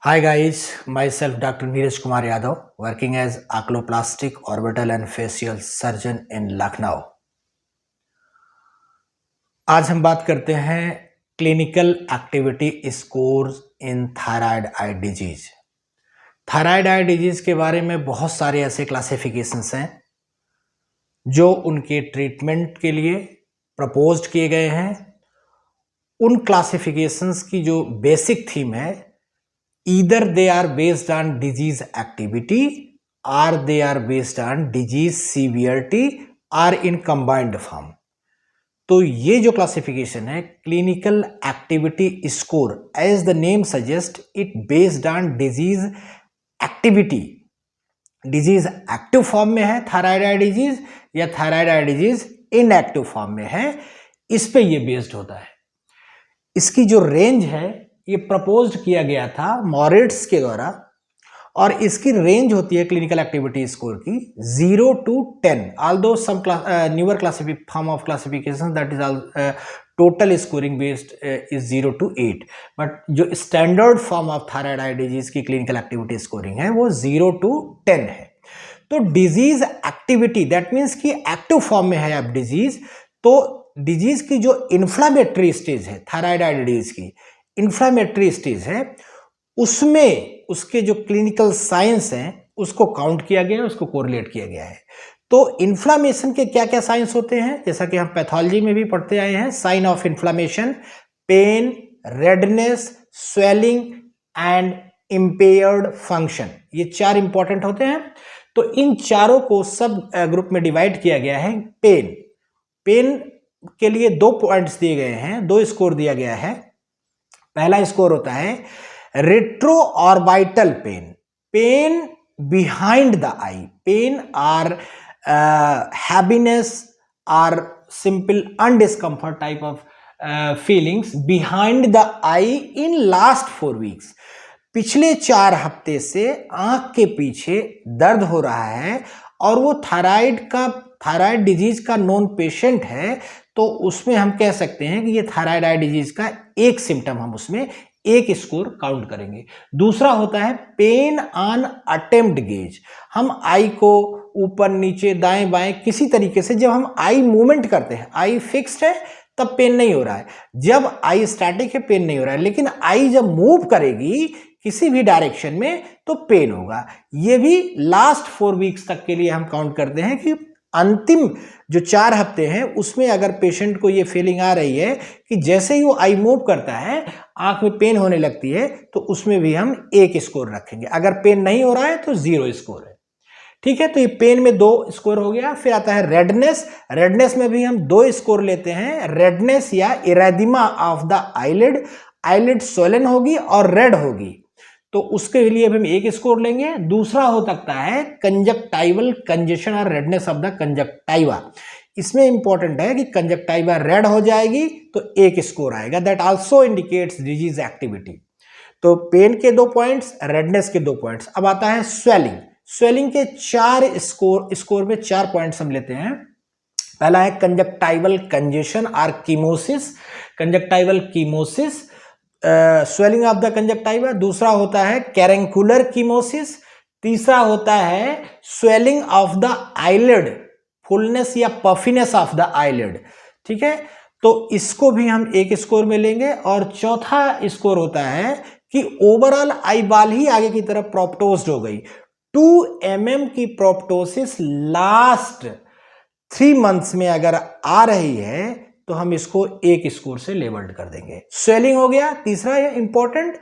Hi guys, myself Dr. Neeraj Kumar Yadav, working as oculoplastic, orbital and facial surgeon in Lucknow. आज हम बात करते हैं clinical activity scores इन thyroid eye disease. Thyroid eye disease के बारे में बहुत सारे ऐसे क्लासिफिकेशंस हैं जो उनके ट्रीटमेंट के लिए प्रपोज्ड किए गए हैं। उन क्लासिफिकेशंस की जो बेसिक थीम है, either they are based on disease activity or they are based on disease severity or in combined form। तो ये जो क्लासिफिकेशन है clinical activity score, as the name suggest it based on disease activity. Disease active form में है thyroid eye disease या thyroid eye disease inactive form में है, इस पे ये बेस्ड होता है। इसकी जो रेंज है ये प्रपोज्ड किया गया था मॉरिट्स के द्वारा, और इसकी रेंज होती है क्लिनिकल एक्टिविटी स्कोर की 0 to 10, although some newer form of classification that is total scoring based is 0 to 8, but जो standard form of thyroid eye disease की क्लिनिकल एक्टिविटी स्कोरिंग है वो 0 to 10 है। तो डिजीज एक्टिविटी दैट मीन्स कि active form में है अब डिजीज, तो डिजीज की जो इन्फ्लामेटरी स्टेज है थायराइड आई डिजीज की इन्फ्लामेटरी स्टेज है, उसमें उसके जो क्लिनिकल साइंस हैं उसको काउंट किया गया है, उसको कोरिलेट किया गया है। तो इन्फ्लामेशन के क्या क्या साइंस होते हैं, जैसा कि हम पैथोलॉजी में भी पढ़ते आए हैं, sign of inflammation, pain, redness, swelling and impaired function, ये चार इंपॉर्टेंट होते हैं। तो इन चारों को सब ग्रुप में डिवाइड किया गया है। पेन के लिए 2 पॉइंट्स दिए गए हैं, 2 स्कोर दिया गया है। पहला स्कोर होता है retro orbital pain, pain behind the eye, pain are happiness are simple undiscomfort type of feelings behind the eye in last 4 weeks. पिछले 4 हफ्ते से आंख के पीछे दर्द हो रहा है और वो थायराइड डिजीज का नॉन पेशेंट है, तो उसमें हम कह सकते हैं कि ये थायराइड आई डिजीज का एक सिम्टम, हम उसमें एक स्कोर काउंट करेंगे। दूसरा होता है पेन ऑन अटेम्प्ट गेज, हम आई को ऊपर नीचे दाएं बाएं किसी तरीके से जब हम आई मूवमेंट करते हैं, आई फिक्स्ड है तब पेन नहीं हो रहा है, जब आई स्टैटिक है पेन नहीं हो रहा है, लेकिन आई जब मूव करेगी किसी भी डायरेक्शन में तो पेन होगा। ये भी लास्ट 4 वीक्स तक के लिए हम काउंट करते हैं कि अंतिम जो 4 हफ्ते हैं उसमें अगर पेशेंट को ये फीलिंग आ रही है कि जैसे ही वो आई मूव करता है आंख में पेन होने लगती है, तो उसमें भी हम 1 स्कोर रखेंगे। अगर पेन नहीं हो रहा है तो 0 स्कोर है। ठीक है, तो ये पेन में 2 स्कोर हो गया। फिर आता है रेडनेस, रेडनेस में भी हम 2 स्कोर लेते हैं। रेडनेस या erythema of the eyelid, eyelid swollen होगी और रेड होगी, तो उसके लिए हम 1 स्कोर लेंगे। दूसरा हो सकता है कंजक्टाइवल कंजेशन और रेडनेस ऑफ द कंजक्टाइवा, इसमें इंपॉर्टेंट है कि कंजक्टाइवा रेड हो जाएगी तो 1 स्कोर आएगा, that also indicates disease activity. तो पेन के 2 पॉइंट्स, रेडनेस के 2 पॉइंट्स। अब आता है स्वेलिंग, स्वेलिंग के 4 स्कोर में 4 पॉइंट्स हम लेते हैं। पहला है कंजक्टाइवल कंजेशन और chemosis, conjunctival chemosis, swelling of the conjunctiva. दूसरा होता है कैरेंकुलर कीमोसिस। तीसरा होता है swelling of the eyelid, fullness या पफिनेस ऑफ द आईलिड। ठीक है, तो इसको भी हम 1 स्कोर में लेंगे। और चौथा स्कोर होता है कि ओवरऑल आईबॉल ही आगे की तरफ प्रोप्टोज्ड हो गई। 2 mm की प्रोप्टोसिस लास्ट 3 मंथ्स में अगर आ रही है तो हम इसको 1 स्कोर से लेबल्ड कर देंगे। स्वेलिंग हो गया तीसरा इंपॉर्टेंट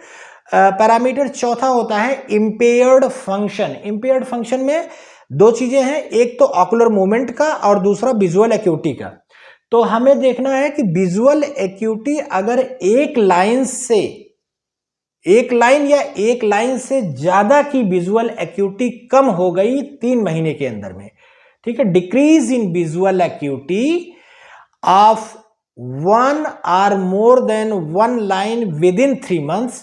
पैरामीटर। चौथा होता है इंपेयर्ड फंक्शन। इंपेयर्ड फंक्शन में 2 चीजें हैं, एक तो ऑकुलर मूवमेंट का और दूसरा विजुअल एक्यूटी का। तो हमें देखना है कि विजुअल एक्यूटी अगर एक लाइन या एक लाइन से ज्यादा की विजुअल एक्यूटी कम हो गई 3 महीने के अंदर में, ठीक है, decrease in visual acuity of 1 or more than 1 line within 3 months,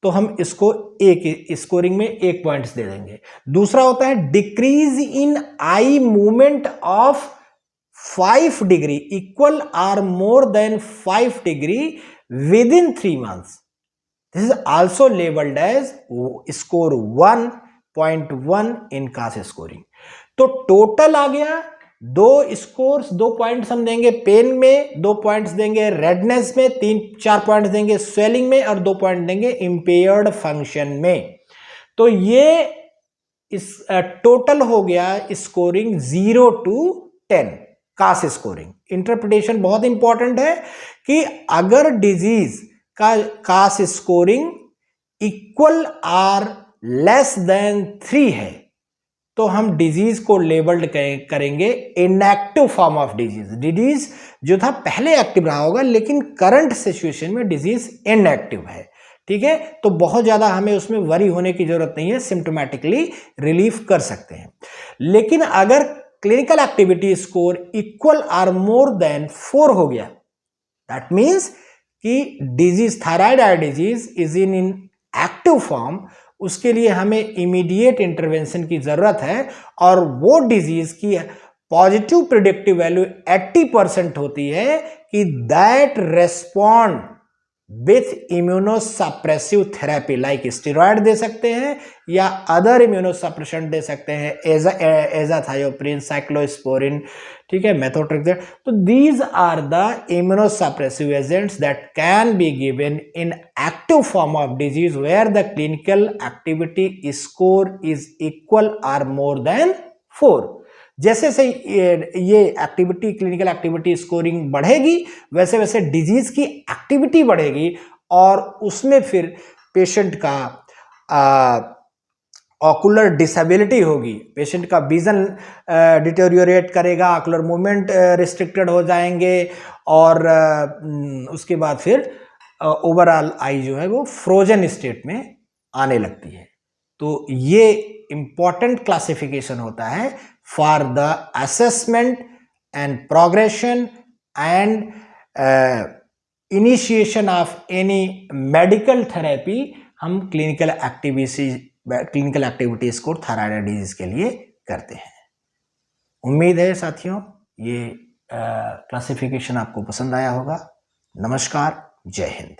तो हम इसको 1 स्कोरिंग में 1 पॉइंट्स दे देंगे। दूसरा होता है decrease in eye movement of 5 degree equal और more than 5 degree within 3 months, this is also labelled as score 1.1 in CAS scoring. तो टोटल आ गया, 2 स्कोर्स, 2 पॉइंट्स हम देंगे पेन में, 2 पॉइंट्स देंगे रेडनेस में, 3-4 पॉइंट्स देंगे स्वेलिंग में और 2 पॉइंट देंगे इंपेयर्ड फंक्शन में। तो ये इस टोटल हो गया scoring 0 to 10 CAS scoring. Interpretation बहुत इंपॉर्टेंट है कि अगर डिजीज का CAS scoring equal or less than 3 है तो हम डिजीज को लेबल्ड करेंगे inactive form of disease. Disease जो था पहले एक्टिव रहा होगा लेकिन करंट सिचुएशन में डिजीज इनएक्टिव है, ठीक है। तो बहुत ज्यादा हमें उसमें वरी होने की जरूरत नहीं है, सिम्टोमेटिकली रिलीफ कर सकते हैं। लेकिन अगर clinical activity score equal or more than 4 हो गया, दैट मीन्स कि disease thyroid eye disease is in active form, उसके लिए हमें इमीडिएट इंटरवेंशन की जरूरत है। और वो डिजीज की पॉजिटिव प्रिडिक्टिव वैल्यू 80% होती है कि that respond with immunosuppressive therapy, like steroid दे सकते हैं या अदर इम्यूनोसप्रेशन दे सकते हैं, एजाथायोप्रिन, साइक्लोस्पोरिन, ठीक है, मेथोट्रेक्सेट। तो these are the immunosuppressive agents that can be given in active form of disease where the clinical activity score is equal or more than 4। जैसे जैसे ये एक्टिविटी, क्लिनिकल एक्टिविटी स्कोरिंग बढ़ेगी वैसे वैसे डिजीज की एक्टिविटी बढ़ेगी और उसमें फिर पेशेंट का ऑकुलर डिसेबिलिटी होगी, पेशेंट का विजन डिटेरियोरेट करेगा, ऑकुलर मूवमेंट रिस्ट्रिक्टेड हो जाएंगे और उसके बाद फिर ओवरऑल आई जो है वो फ्रोजन स्टेट में आने लगती है। तो ये इंपॉर्टेंट क्लासिफिकेशन होता है for the assessment and progression and initiation of any medical therapy हम clinical activity score thyroid disease के लिए करते हैं। उम्मीद है साथियों ये क्लासिफिकेशन आपको पसंद आया होगा। नमस्कार, जय हिंद।